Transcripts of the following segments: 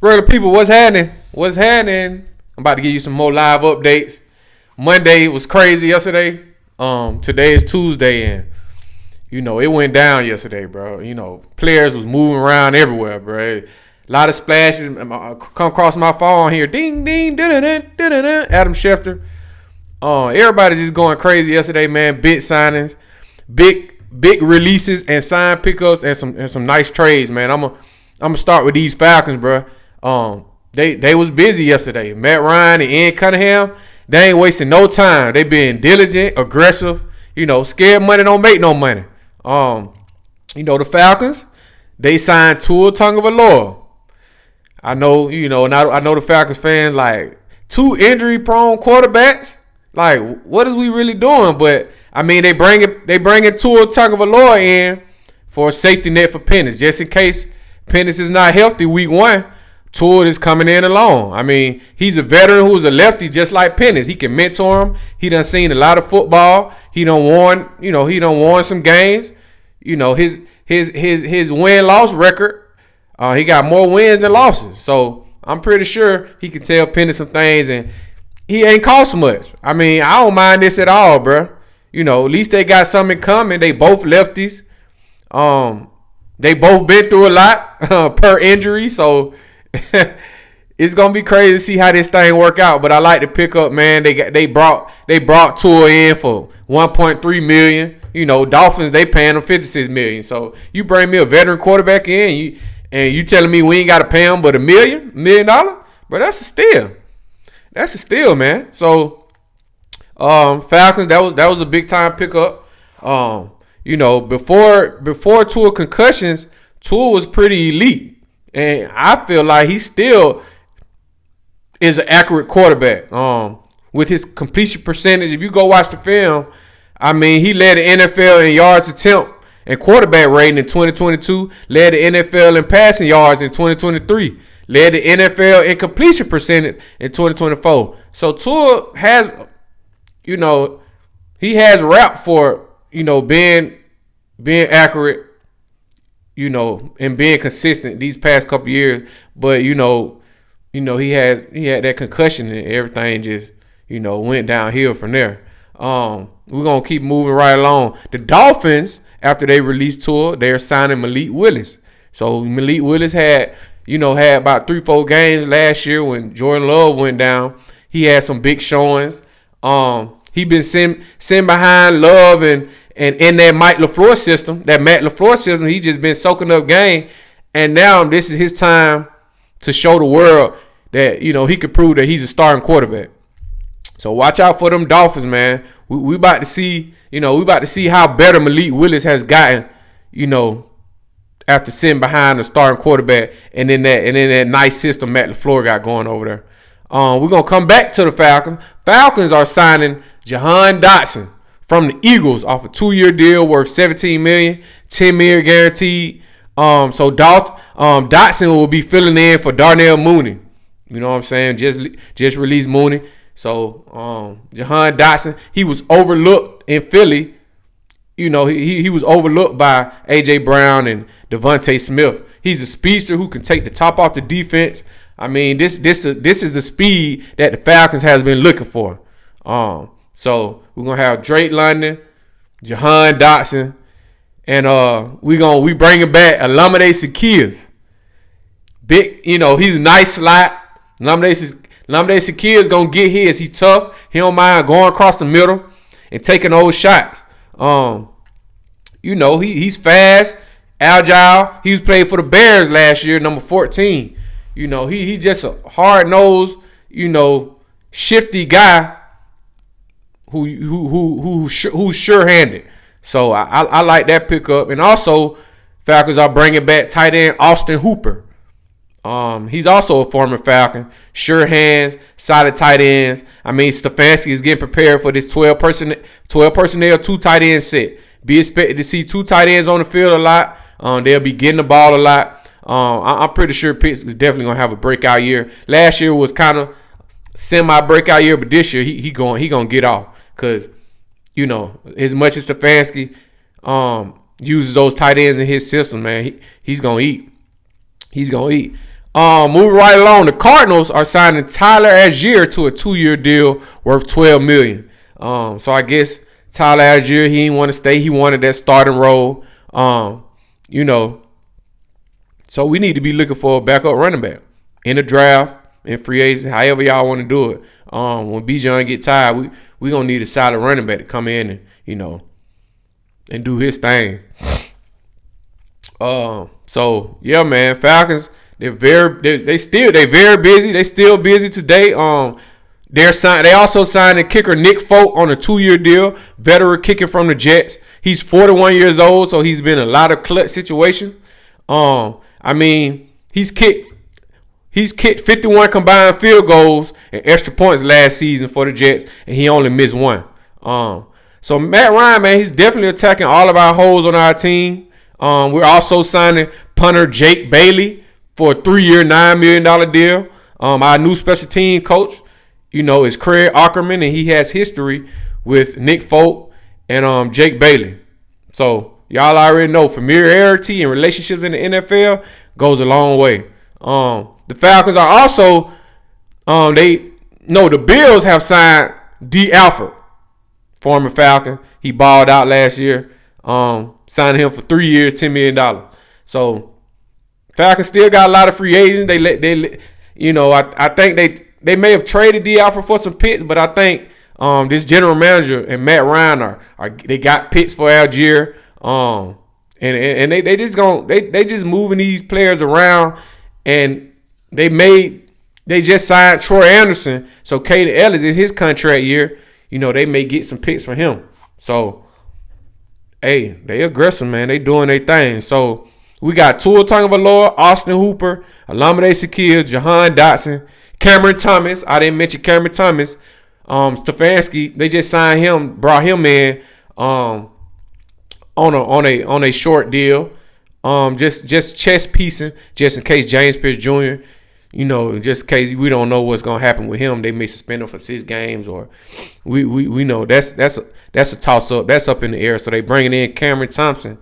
Regular people, what's happening? What's happening? I'm about to give you some more live updates. Monday was crazy yesterday. Today is Tuesday, and it went down yesterday, bro. Players was moving around everywhere, bro. A lot of splashes come across my phone here. Ding, ding, da-da-da. Adam Schefter. Everybody just going crazy yesterday, man. Big signings, big releases, and sign pickups, and some nice trades, man. I'm gonna start with these Falcons, bro. They was busy yesterday. Matt Ryan and Ian Cunningham, they ain't wasting no time. They being diligent, aggressive. Scared money don't make no money. The Falcons, they signed Tua Tagovailoa. I know, and I know the Falcons fans like 2 injury-prone quarterbacks. Like, what is we really doing? But I mean, they bringing Tua Tagovailoa in for a safety net for Penix, just in case Penix is not healthy week 1. Tua is coming in alone. I mean, he's a veteran who's a lefty just like Penix. He can mentor him. He done seen a lot of football. He done won some games. His win-loss record, he got more wins than losses. So I'm pretty sure he can tell Penix some things, and he ain't cost much. I mean, I don't mind this at all, bro. At least they got something coming. They both lefties. They both been through a lot per injury, so it's gonna be crazy to see how this thing work out. But I like to pick up, man. They brought Tua in for $1.3 million. Dolphins, they paying him $56 million. So you bring me a veteran quarterback in, and you telling me we ain't gotta pay him but $1 million, but that's a steal. That's a steal, man. So Falcons, that was a big time pickup. Before Tua concussions, Tua was pretty elite. And I feel like he still is an accurate quarterback. With his completion percentage, if you go watch the film, I mean, he led the NFL in yards attempt and quarterback rating in 2022, led the NFL in passing yards in 2023, led the NFL in completion percentage in 2024. So Tua has, he has rap for, being accurate, and being consistent these past couple years. But he had that concussion and everything just went downhill from there. We're gonna keep moving right along. The Dolphins, after they released Tua, they're signing Malik Willis. So Malik Willis had about 3-4 games last year when Jordan Love went down. He had some big showings. He been sitting behind Love and in that Matt LaFleur system, he just been soaking up game. And now this is his time to show the world that, he could prove that he's a starting quarterback. So watch out for them Dolphins, man. We about to see, how better Malik Willis has gotten, after sitting behind the starting quarterback and in that nice system Matt LaFleur got going over there. We're going to come back to the Falcons. Falcons are signing Jahan Dotson from the Eagles off a 2-year deal worth $17 million, $10 million guaranteed. So Dotson will be filling in for Darnell Mooney. You know what I'm saying? Just released Mooney. So Jahan Dotson, he was overlooked in Philly. He was overlooked by A.J. Brown and Devontae Smith. He's a speedster who can take the top off the defense. I mean, this is the speed that the Falcons has been looking for. So we're gonna have Drake London, Jahan Dotson, and we bringing back Olamide Zaccheaus. Big, he's a nice slot. Olamide Zaccheaus gonna get his. He tough. He don't mind going across the middle and taking those shots. He's fast, agile. He was playing for the Bears last year, number 14. He's just a hard-nosed, shifty guy who's sure-handed. So I like that pickup. And also, Falcons are bringing back tight end Austin Hooper. He's also a former Falcon. Sure hands, solid tight ends. I mean, Stefanski is getting prepared for this 12 personnel, 2 tight end set. Be expected to see 2 tight ends on the field a lot. They'll be getting the ball a lot. I'm pretty sure Pitts is definitely gonna have a breakout year. Last year was kind of semi-breakout year, but this year he gonna get off because as much as Stefanski uses those tight ends in his system, man, he's gonna eat. He's gonna eat. Moving right along, the Cardinals are signing Tyler Algier to a 2-year deal worth $12 million. So I guess Tyler Algier, he didn't want to stay. He wanted that starting role. So we need to be looking for a backup running back in the draft, in free agency, however y'all want to do it. When Bijan get tired, we gonna need a solid running back to come in and and do his thing. So yeah, man, Falcons. They very busy. They still busy today. They also signed the kicker Nick Folk on a 2-year deal. Veteran kicker from the Jets. He's 41 years old, so he's been in a lot of clutch situations. He's kicked 51 combined field goals and extra points last season for the Jets, and he only missed one. So Matt Ryan, man, he's definitely attacking all of our holes on our team. We're also signing punter Jake Bailey for a 3-year, $9 million deal. Our new special team coach, is Craig Ackerman, and he has history with Nick Folk and Jake Bailey. So y'all already know familiarity and relationships in the NFL goes a long way. The Falcons are also, the Bills have signed D. Alford, former Falcon. He balled out last year. Signed him for 3 years, $10 million. So Falcons still got a lot of free agents. I think they may have traded D. Alford for some picks, but I think this general manager and Matt Ryan they got picks for Algier. And they just moving these players around, and they just signed Troy Anderson. So Kaden Ellis is his contract year. They may get some picks for him. So hey, they aggressive, man. They doing their thing. So we got Tua Tagovailoa, Austin Hooper, Olamide Shakir, Jahan Dotson, Cameron Thomas. I didn't mention Cameron Thomas. Stefanski, they just signed him, brought him in on a short deal. Just chess piecing, just in case James Pierce Jr., just in case we don't know what's gonna happen with him. They may suspend him for 6 games, or we know that's a toss up. That's up in the air. So they bringing in Cameron Thompson.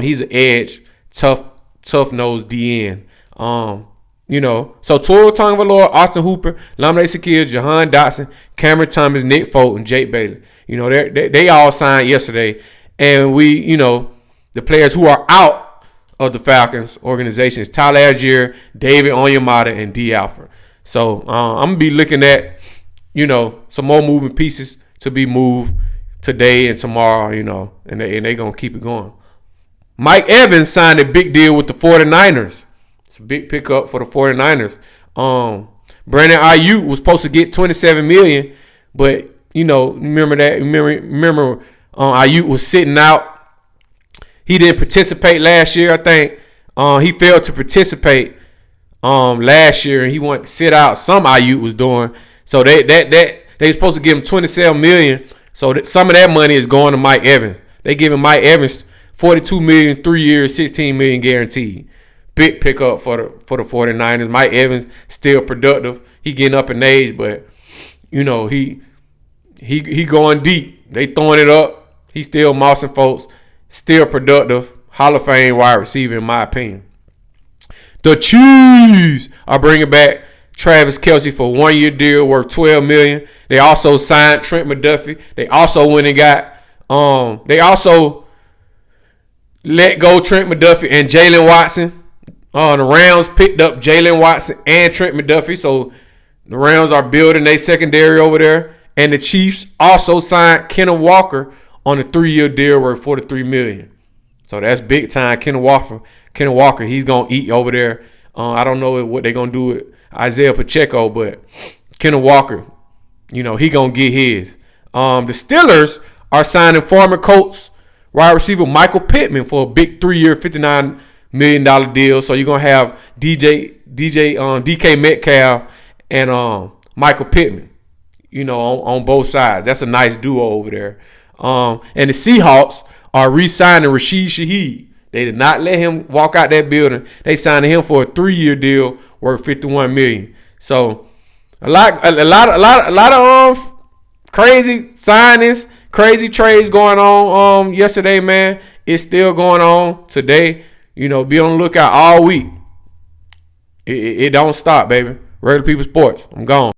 He's an edge, tough nosed DN. So Tua Tagovailoa, Austin Hooper, Olamide Shakir, Jahan Dotson, Cameron Thomas, Nick Folk, and Jake Bailey. They all signed yesterday, and the players who are out of the Falcons organization is Tyler Algier, David Onyemata, and D. Alford. So I'm gonna be looking at some more moving pieces to be moved today and tomorrow, and they gonna keep it going. Mike Evans signed a big deal with the 49ers. It's a big pickup for the 49ers. Brandon Ayuk was supposed to get $27 million, but remember Ayuk was sitting out. He didn't participate last year. I think he failed to participate last year, and he wanted to sit out. Some Ayuk was doing. So they supposed to give him $27 million. So some of that money is going to Mike Evans. They giving Mike Evans $42 million, 3 years, $16 million guaranteed. Big pickup for the 49ers. Mike Evans still productive. He getting up in age, but he going deep. They throwing it up. He still mossing folks. Still productive. Hall of Fame wide receiver, in my opinion. The Chiefs are bringing back Travis Kelce for a 1-year deal worth $12 million. They also signed Trent McDuffie. They also went and got they also let go Trent McDuffie and Jalen Watson. The Rams picked up Jalen Watson and Trent McDuffie. So the Rams are building their secondary over there. And the Chiefs also signed Kenneth Walker on a 3-year deal worth $43 million. So that's big time. Kenneth Walker, he's going to eat over there. I don't know what they're going to do with Isaiah Pacheco, but Kenneth Walker, he going to get his. The Steelers are signing former Colts wide receiver Michael Pittman for a big 3-year, $59 million deal. So you're going to have DK Metcalf and Michael Pittman, on both sides. That's a nice duo over there. And the Seahawks are re-signing Rashid Shaheed. They did not let him walk out that building. They signed him for a 3-year deal worth $51 million. So a lot of crazy signings, crazy trades going on yesterday, man. It's still going on today. Be on the lookout all week. It don't stop, baby. Regular People Sports. I'm gone.